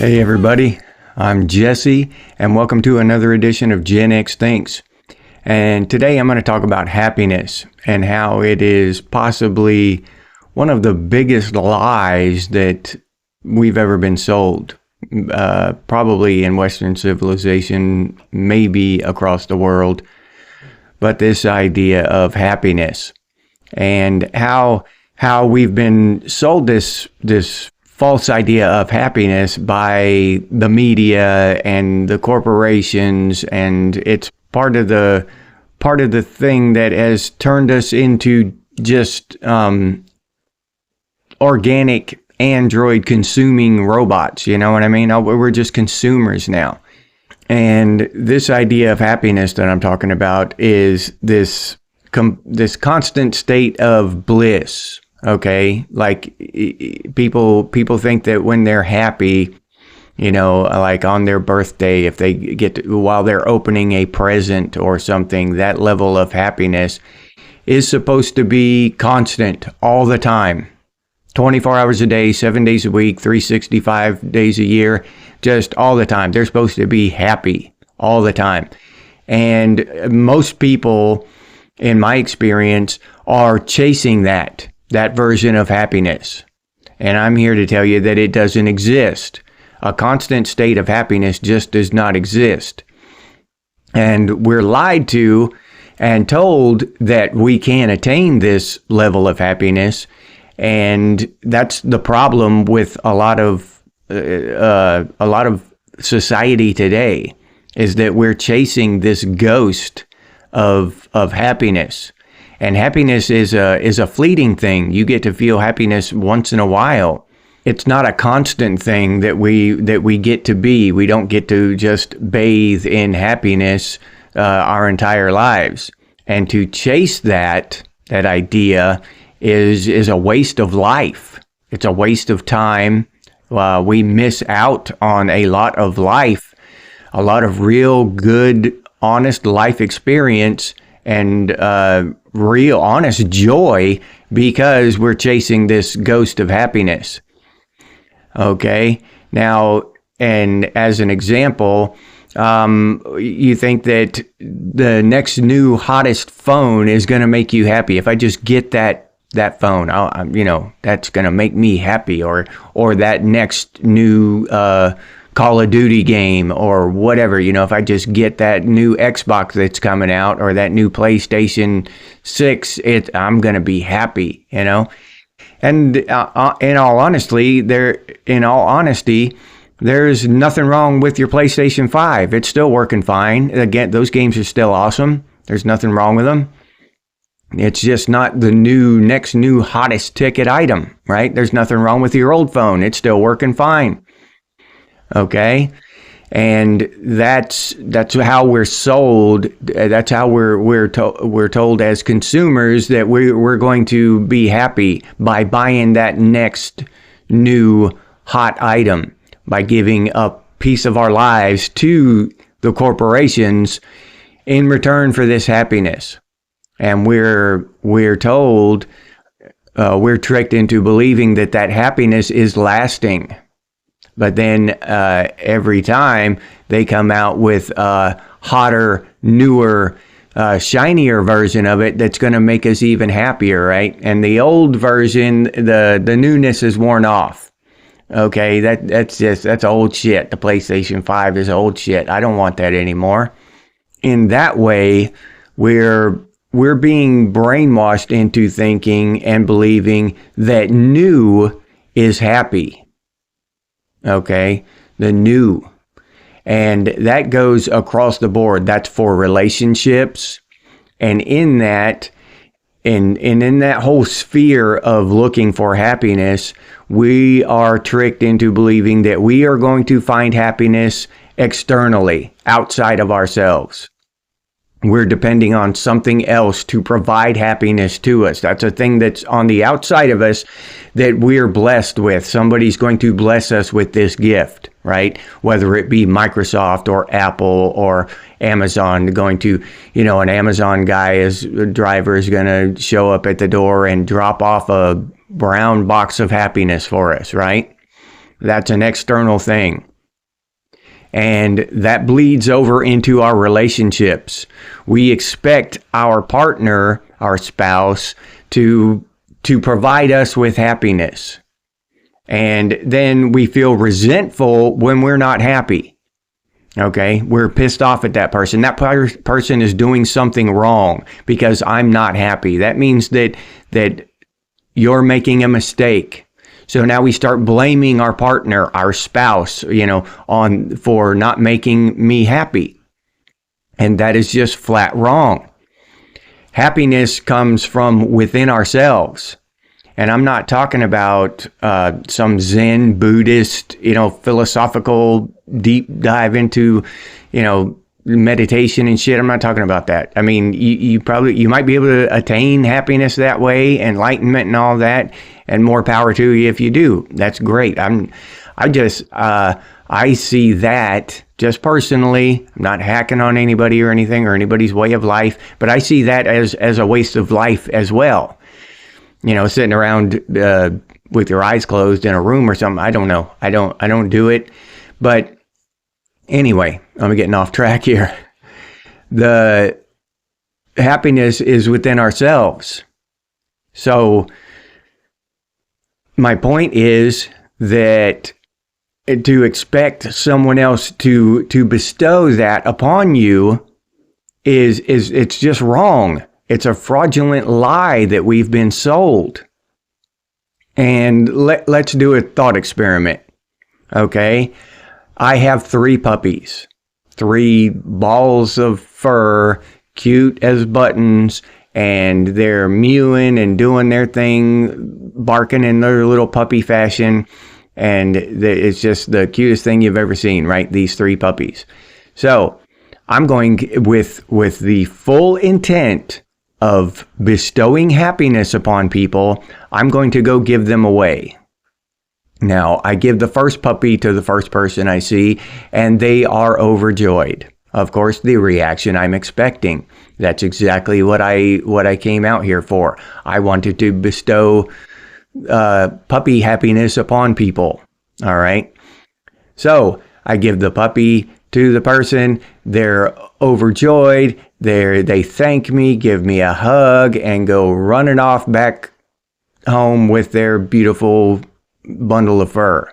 Hey everybody, I'm Jesse and welcome to another edition of Gen X Thinks. And today I'm going to talk about happiness and how it is possibly one of the biggest lies that we've ever been sold. Probably in Western civilization, maybe across the world. But this idea of happiness and how we've been sold this false idea of happiness by the media and the corporations, and it's part of the thing that has turned us into just organic android consuming robots. You know what I mean? We're just consumers now. And this idea of happiness that I'm talking about is this constant state of bliss. Okay, like people think that when they're happy, you know, like on their birthday, if they get to, while they're opening a present or something, that level of happiness is supposed to be constant all the time, 24 hours a day, 7 days a week, 365 days a year, just all the time. They're supposed to be happy all the time. And most people, in my experience, are chasing that version of happiness. And I'm here to tell you that it doesn't exist. A constant state of happiness just does not exist. And we're lied to and told that we can attain this level of happiness. And that's the problem with a lot of society today, is that we're chasing this ghost of happiness. And happiness is a fleeting thing. You get to feel happiness once in a while. It's not a constant thing that we get to be. We don't get to just bathe in happiness our entire lives. And to chase that idea is a waste of life. It's a waste of time. We miss out on a lot of life, a lot of real good, honest life experience, and real honest joy, because we're chasing this ghost of happiness. Okay, now, and as an example, you think that the next new hottest phone is going to make you happy. If I just get that phone, that's going to make me happy, or that next new Call of Duty game or whatever, if I just get that new Xbox that's coming out or that new PlayStation 6, I'm going to be happy, And in all honesty, there's nothing wrong with your PlayStation 5. It's still working fine. Again, those games are still awesome. There's nothing wrong with them. It's just not the next new hottest ticket item, right? There's nothing wrong with your old phone. It's still working fine. Okay, and that's how we're sold. That's how we're told as consumers that we're going to be happy by buying that next new hot item, by giving a piece of our lives to the corporations in return for this happiness. And we're told, we're tricked into believing that happiness is lasting. But then every time they come out with a hotter, newer, shinier version of it that's going to make us even happier, right? And the old version, the newness is worn off. Okay, that's old shit. The PlayStation 5 is old shit. I don't want that anymore. In that way, we're being brainwashed into thinking and believing that new is happy. Okay, the new. And that goes across the board. That's for relationships. And in that whole sphere of looking for happiness, we are tricked into believing that we are going to find happiness externally, outside of ourselves. We're depending on something else to provide happiness to us. That's a thing that's on the outside of us that we're blessed with. Somebody's going to bless us with this gift, right? Whether it be Microsoft or Apple or Amazon, an Amazon driver is going to show up at the door and drop off a brown box of happiness for us, right? That's an external thing. And that bleeds over into our relationships. We expect our partner, our spouse, to provide us with happiness. And then we feel resentful when we're not happy. Okay, we're pissed off at that person. That person is doing something wrong because I'm not happy. That means that you're making a mistake. So now we start blaming our partner, our spouse, for not making me happy. And that is just flat wrong. Happiness comes from within ourselves. And I'm not talking about some Zen Buddhist, philosophical deep dive into, meditation and shit. I'm not talking about that. I mean, you might be able to attain happiness that way, enlightenment and all that, and more power to you if you do. That's great. I see that just personally. I'm not hacking on anybody or anything or anybody's way of life, but I see that as a waste of life as well. Sitting around with your eyes closed in a room or something. I don't know. I don't do it. But anyway, I'm getting off track here. The happiness is within ourselves. So my point is that to expect someone else to bestow that upon you is it's just wrong. It's a fraudulent lie that we've been sold. And let's do a thought experiment. Okay? I have 3 puppies. 3 balls of fur, cute as buttons, and they're mewing and doing their thing, barking in their little puppy fashion. And it's just the cutest thing you've ever seen, right? These 3 puppies. So I'm going with the full intent of bestowing happiness upon people. I'm going to go give them away. Now, I give the first puppy to the first person I see, and they are overjoyed. Of course, the reaction I'm expecting. That's exactly what I came out here for. I wanted to bestow puppy happiness upon people. All right. So I give the puppy to the person. They're overjoyed. They thank me, give me a hug, and go running off back home with their beautiful bundle of fur.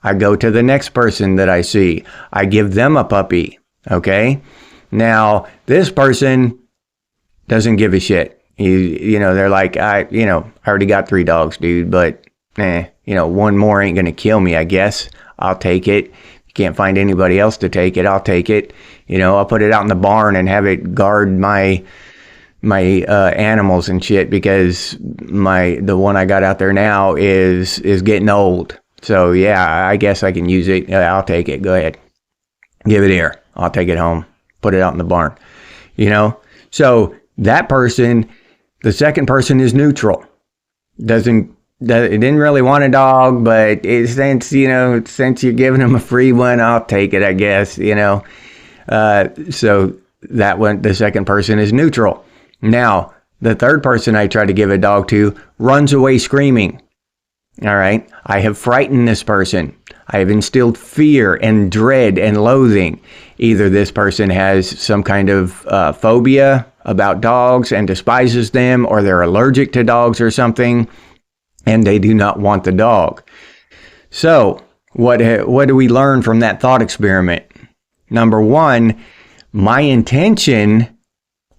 I go to the next person that I see. I give them a puppy. Okay. Now this person doesn't give a shit. They're like, I already got 3 dogs, dude, but one more ain't gonna kill me, I guess. I'll take it. Can't find anybody else to take it. I'll take it. I'll put it out in the barn and have it guard my animals and shit, because the one I got out there now is getting old. So yeah, I guess I can use it. I'll take it. Go ahead. Give it here. I'll take it home. Put it out in the barn. So that person, the second person, is neutral. It didn't really want a dog, but since you're giving them a free one, I'll take it, I guess, So that one, the second person, is neutral. Now, the third person I try to give a dog to runs away screaming. All right. I have frightened this person. I have instilled fear and dread and loathing. Either this person has some kind of phobia about dogs and despises them, or they're allergic to dogs or something, and they do not want the dog. So what do we learn from that thought experiment? Number 1, my intention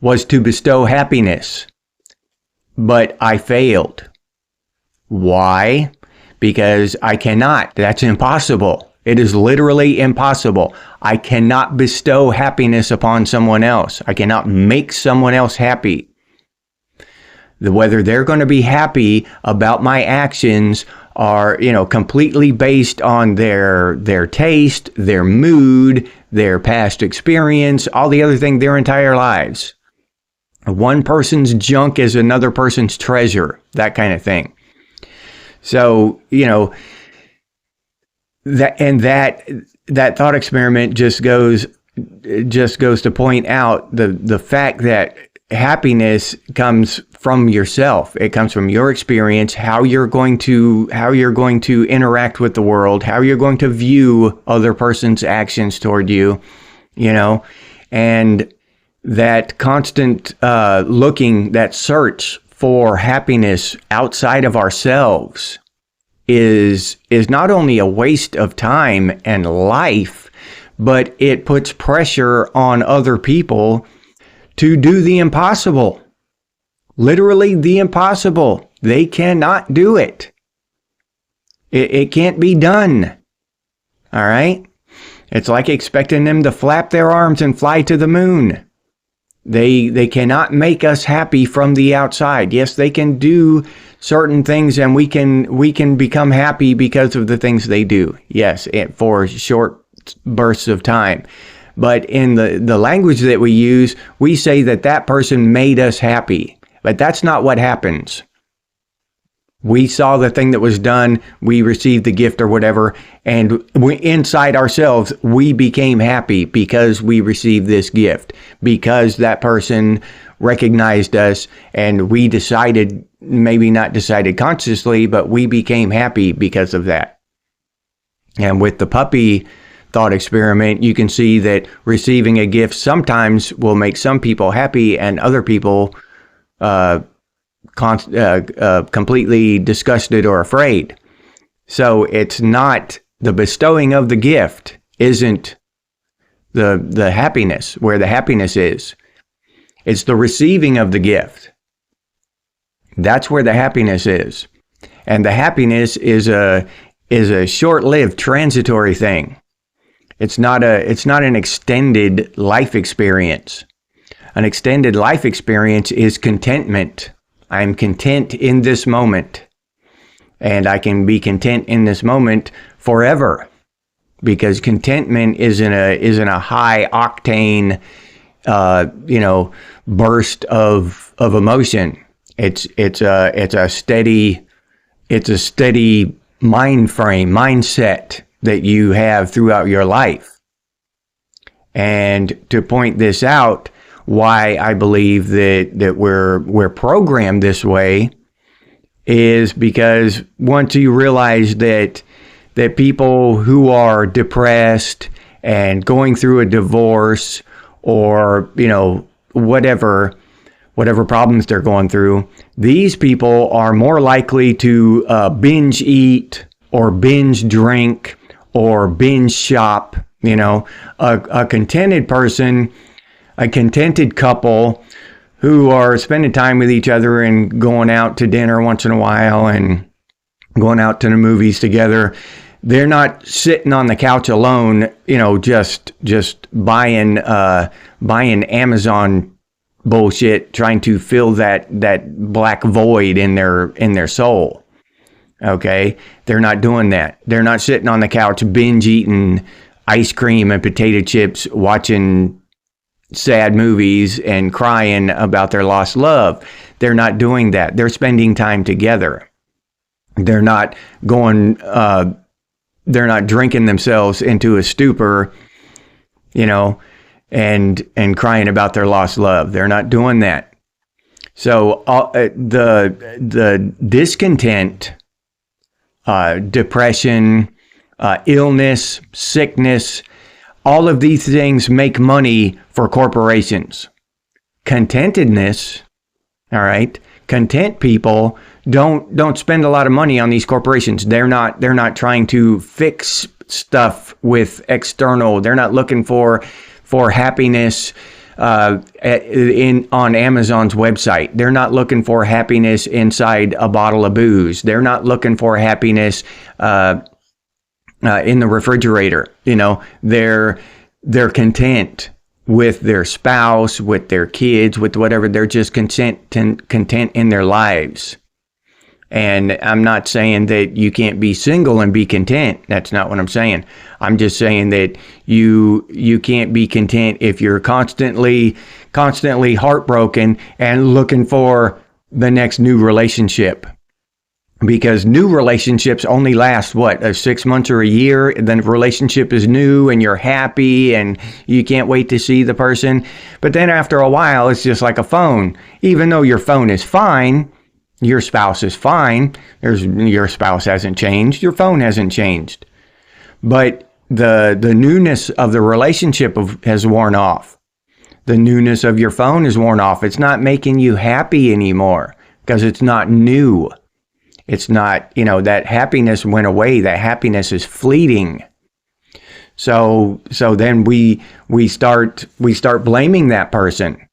was to bestow happiness, but I failed. Why? Because I cannot. That's impossible. It is literally impossible. I cannot bestow happiness upon someone else. I cannot make someone else happy. Whether they're going to be happy about my actions are, completely based on their taste, their mood, their past experience, all the other things, their entire lives. One person's junk is another person's treasure, that kind of thing. So, that thought experiment just goes to point out the fact that happiness comes from yourself. It comes from your experience, how you're going to interact with the world, how you're going to view other person's actions toward you, and that constant looking, that search for happiness outside of ourselves is not only a waste of time and life, but it puts pressure on other people to do the impossible. Literally the impossible. They cannot do it. It can't be done. All right? It's like expecting them to flap their arms and fly to the moon. They cannot make us happy from the outside. Yes, they can do certain things, and we can become happy because of the things they do. Yes, for short bursts of time. But in the language that we use, we say that person made us happy. But that's not what happens. We saw the thing that was done, we received the gift or whatever, and inside ourselves, we became happy because we received this gift, because that person recognized us, and we decided, maybe not decided consciously, but we became happy because of that. And with the puppy thought experiment, you can see that receiving a gift sometimes will make some people happy and other people completely disgusted or afraid. So it's not the bestowing of the gift isn't the happiness, where the happiness is. It's the receiving of the gift. That's where the happiness is. And the happiness is a short-lived, transitory thing. It's not an extended life experience. An extended life experience is contentment. I'm content in this moment. And I can be content in this moment forever. Because contentment is in a high octane burst of emotion. It's a steady mindset that you have throughout your life. And to point this out, why I believe that we're programmed this way is because once you realize that people who are depressed and going through a divorce or whatever problems they're going through, these people are more likely to binge eat or binge drink or binge shop. A contented person, a contented couple who are spending time with each other and going out to dinner once in a while and going out to the movies together. They're not sitting on the couch alone, just buying Amazon bullshit, trying to fill that black void in their soul. Okay? They're not doing that. They're not sitting on the couch binge eating ice cream and potato chips, watching sad movies and crying about their lost love. They're not doing that. They're spending time together. They're not going, they're not drinking themselves into a stupor, and crying about their lost love. They're not doing that. So the discontent, depression, illness, sickness, all of these things make money for corporations. Contentedness, all right, content people don't spend a lot of money on these corporations. They're not trying to fix stuff with external. They're not looking for happiness on Amazon's website. They're not looking for happiness inside a bottle of booze. They're not looking for happiness in the refrigerator. They're content with their spouse, with their kids, with whatever. They're just content in their lives. And I'm not saying that you can't be single and be content. That's not what I'm saying. I'm just saying that you can't be content if you're constantly heartbroken and looking for the next new relationship. because new relationships only last, what, 6 months or a year. Then the relationship is new and you're happy and you can't wait to see the person. But then after a while, it's just like a phone. Even though your phone is fine, your spouse is fine, your spouse hasn't changed, your phone hasn't changed. But the newness of the relationship has worn off. The newness of your phone is worn off. It's not making you happy anymore because it's not new. It's not, that happiness went away. That happiness is fleeting. So then we start blaming that person.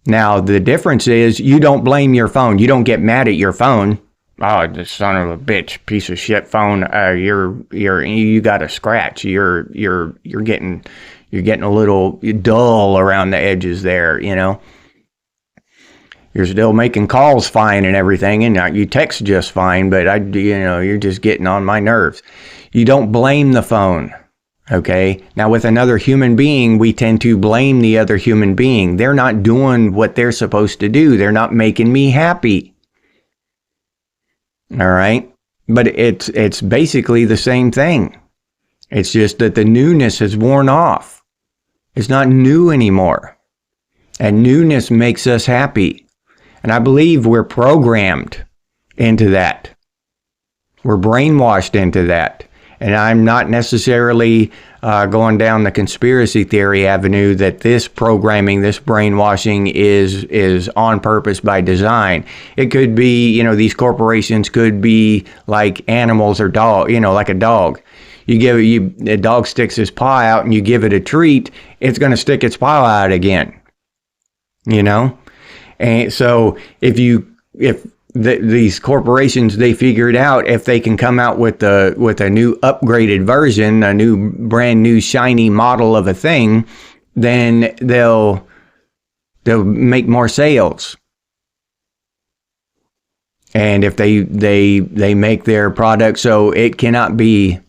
Now the difference is you don't blame your phone. You don't get mad at your phone. Oh, the son of a bitch, piece of shit phone. You got a scratch. You're getting a little dull around the edges there. You're still making calls fine and everything, and you text just fine, but you're just getting on my nerves. You don't blame the phone, okay? Now, with another human being, we tend to blame the other human being. They're not doing what they're supposed to do. They're not making me happy. All right? But it's basically the same thing. It's just that the newness has worn off. It's not new anymore. And newness makes us happy. And I believe we're programmed into that. We're brainwashed into that. And I'm not necessarily going down the conspiracy theory avenue that this programming, this brainwashing is on purpose by design. It could be, these corporations could be like animals or dog, like a dog. A dog sticks his paw out and you give it a treat, it's going to stick its paw out again. And so if these corporations, they figured out if they can come out with a new upgraded version, a new brand new shiny model of a thing, then they'll make more sales. And if they make their product so it cannot be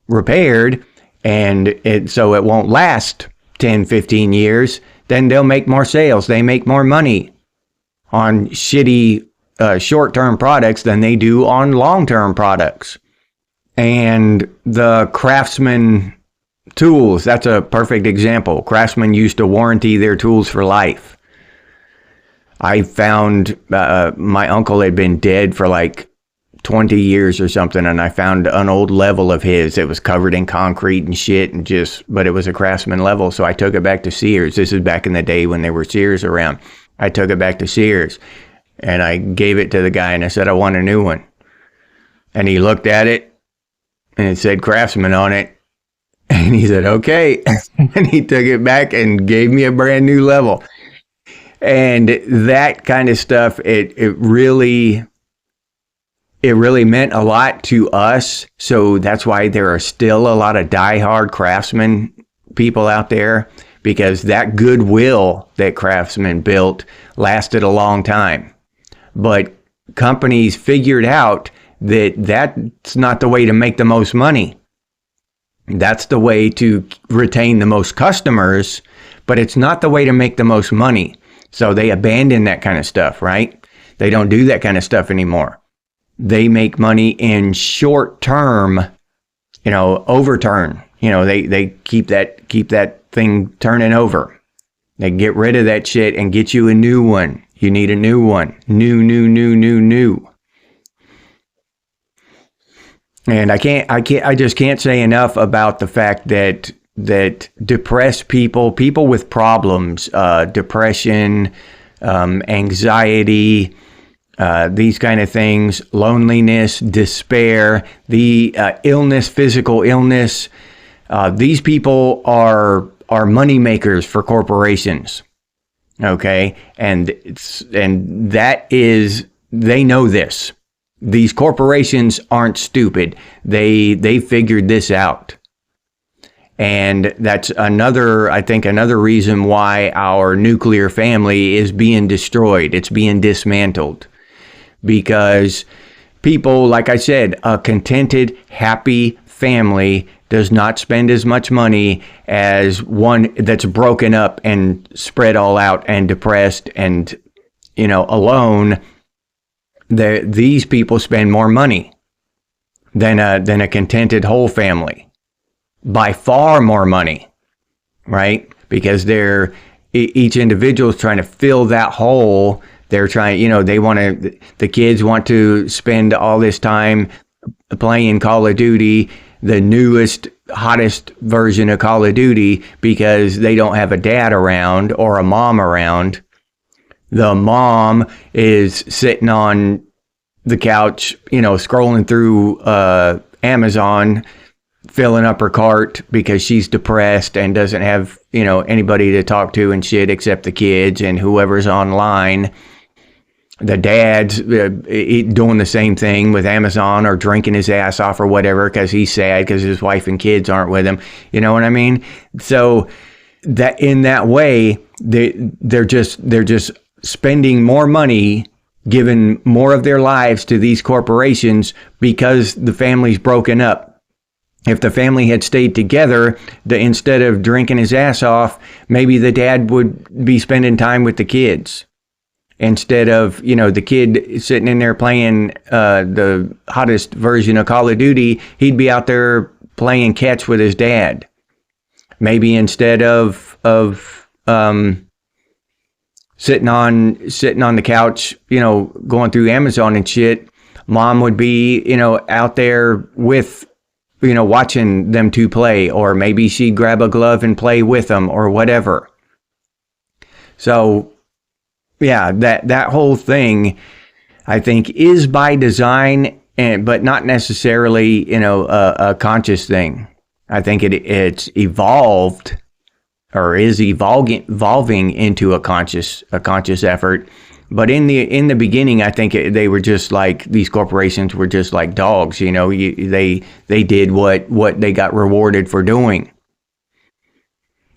repaired and so it won't last 10, 15 years, then they'll make more sales. They make more money on shitty short-term products than they do on long-term products. And the Craftsman tools, that's a perfect example. Craftsman used to warranty their tools for life. I found my uncle had been dead for like 20 years or something, and I found an old level of his. It was covered in concrete and shit, but it was a Craftsman level, so I took it back to Sears. This is back in the day when there were Sears around. I took it back to Sears, and I gave it to the guy, and I said, I want a new one. And he looked at it, and it said Craftsman on it. And he said, okay. And he took it back and gave me a brand new level. And that kind of stuff, it really meant a lot to us. So that's why there are still a lot of diehard Craftsman people out there, because that goodwill that Craftsman built lasted a long time. But companies figured out that that's not the way to make the most money. That's the way to retain the most customers, but it's not the way to make the most money. So they abandoned that kind of stuff, right? They don't do that kind of stuff anymore. They make money in short term, overturn. They keep that thing turning over. They get rid of that shit and get you a new one. You need a new one. New. And I just can't say enough about the fact that depressed people with problems, depression, anxiety, these kind of things, loneliness, despair, the physical illness, these people are money makers for corporations. Okay, and that is, they know this. These corporations aren't stupid. They figured this out. And that's another reason why our nuclear family is being destroyed. It's being dismantled. Because people, like I said, a contented, happy family does not spend as much money as one that's broken up and spread all out and depressed and, alone. these people spend more money than a contented whole family, by far more money, right? Because each individual is trying to fill that hole. They're trying, the kids want to spend all this time playing Call of Duty, the newest, hottest version of Call of Duty, because they don't have a dad around or a mom around. The mom is sitting on the couch, scrolling through Amazon, filling up her cart because she's depressed and doesn't have, anybody to talk to and shit except the kids and whoever's online. The dad's doing the same thing with Amazon, or drinking his ass off or whatever because he's sad because his wife and kids aren't with him. You know what I mean? So that in that way, they're just spending more money, giving more of their lives to these corporations because the family's broken up. If the family had stayed together, instead of drinking his ass off, maybe the dad would be spending time with the kids. Instead of, the kid sitting in there playing the hottest version of Call of Duty, he'd be out there playing catch with his dad. Maybe instead of sitting on the couch, going through Amazon and shit, mom would be, out there with, watching them two play, or maybe she'd grab a glove and play with them or whatever. So, yeah, that whole thing, I think, is by design, but not necessarily, a conscious thing. I think it's evolved, or is evolving into a conscious effort. But in the beginning, I think they were just like, these corporations were just like dogs. They did what they got rewarded for doing.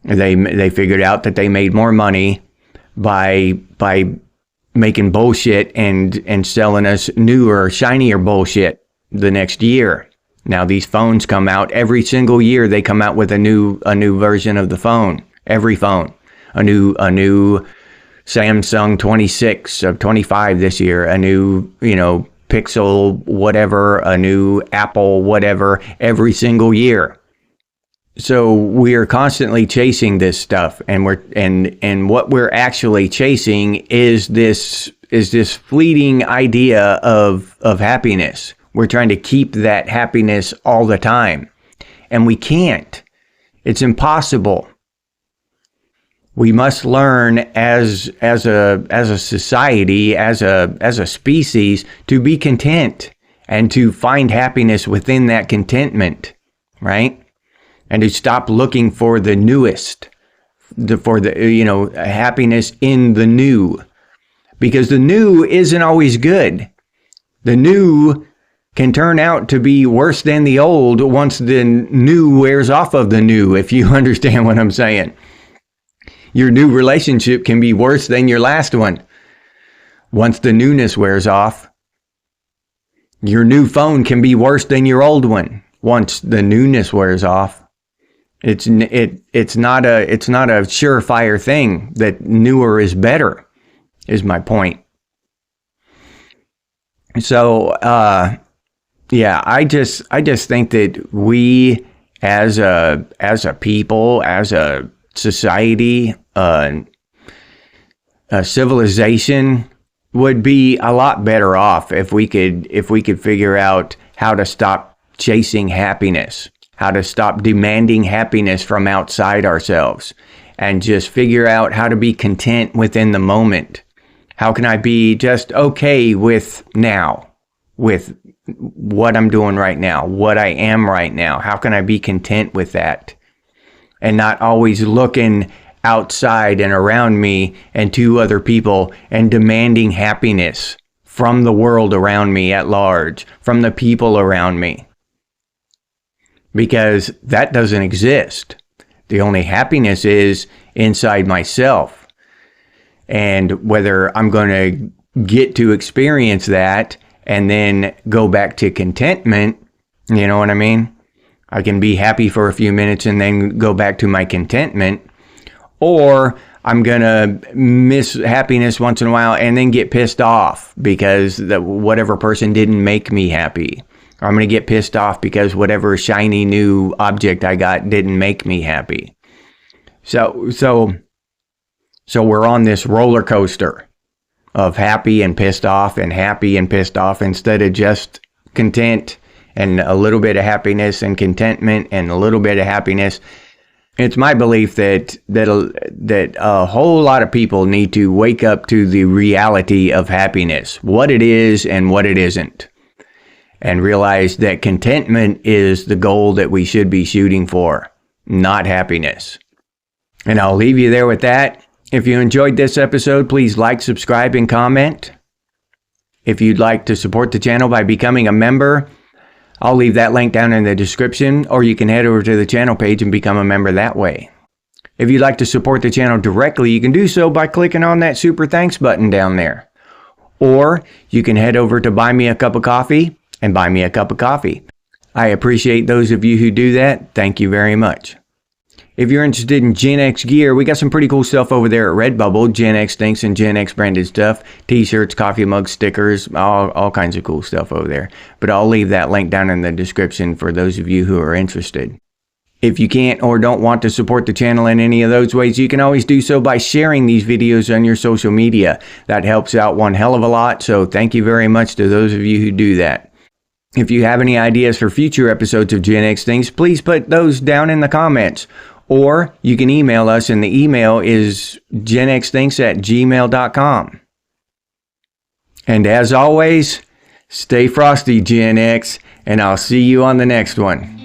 They figured out that they made more money by making bullshit and selling us newer, shinier bullshit the next year. Now these phones come out every single year. They come out with a new version of the phone. Every phone, a new Samsung 26 or 25 this year, a new Pixel whatever, a new Apple whatever, every single year. So we are constantly chasing this stuff, and what we're actually chasing is this fleeting idea of happiness. We're trying to keep that happiness all the time, and we can't. It's impossible. We must learn as a society, as a species, to be content and to find happiness within that contentment, right? And to stop looking for the newest, for the happiness in the new, because the new isn't always good. The new can turn out to be worse than the old once the new wears off of the new, if you understand what I'm saying. Your new relationship can be worse than your last one once the newness wears off. Your new phone can be worse than your old one once the newness wears off. It's not a surefire thing that newer is better, is my point. So yeah, I just think that we as a people, as a society, a civilization, would be a lot better off if we could figure out how to stop chasing happiness, how to stop demanding happiness from outside ourselves, and just figure out how to be content within the moment. How can I be just okay with now, with what I'm doing right now, what I am right now? How can I be content with that? And not always looking outside and around me and to other people and demanding happiness from the world around me at large, from the people around me. Because that doesn't exist. The only happiness is inside myself. And whether I'm going to get to experience that and then go back to contentment, you know what I mean? I can be happy for a few minutes and then go back to my contentment. Or I'm going to miss happiness once in a while and then get pissed off because whatever person didn't make me happy. Or I'm going to get pissed off because whatever shiny new object I got didn't make me happy. So we're on this roller coaster of happy and pissed off and happy and pissed off instead of just content and a little bit of happiness and contentment and a little bit of happiness. It's my belief that a whole lot of people need to wake up to the reality of happiness, what it is and what it isn't, and realize that contentment is the goal that we should be shooting for, not happiness. And I'll leave you there with that. If you enjoyed this episode, please like, subscribe, and comment. If you'd like to support the channel by becoming a member, I'll leave that link down in the description, or you can head over to the channel page and become a member that way. If you'd like to support the channel directly, you can do so by clicking on that super thanks button down there. Or you can head over to Buy Me a Cup of Coffee and buy me a cup of coffee. I appreciate those of you who do that. Thank you very much. If you're interested in Gen X gear, we got some pretty cool stuff over there at Redbubble. Gen X Thinks and Gen X branded stuff. T-shirts, coffee mugs, stickers, all kinds of cool stuff over there. But I'll leave that link down in the description for those of you who are interested. If you can't or don't want to support the channel in any of those ways, you can always do so by sharing these videos on your social media. That helps out one hell of a lot, so thank you very much to those of you who do that. If you have any ideas for future episodes of Gen X Things, please put those down in the comments. Or you can email us, and the email is genxthinks@gmail.com. And as always, stay frosty, Gen X, and I'll see you on the next one.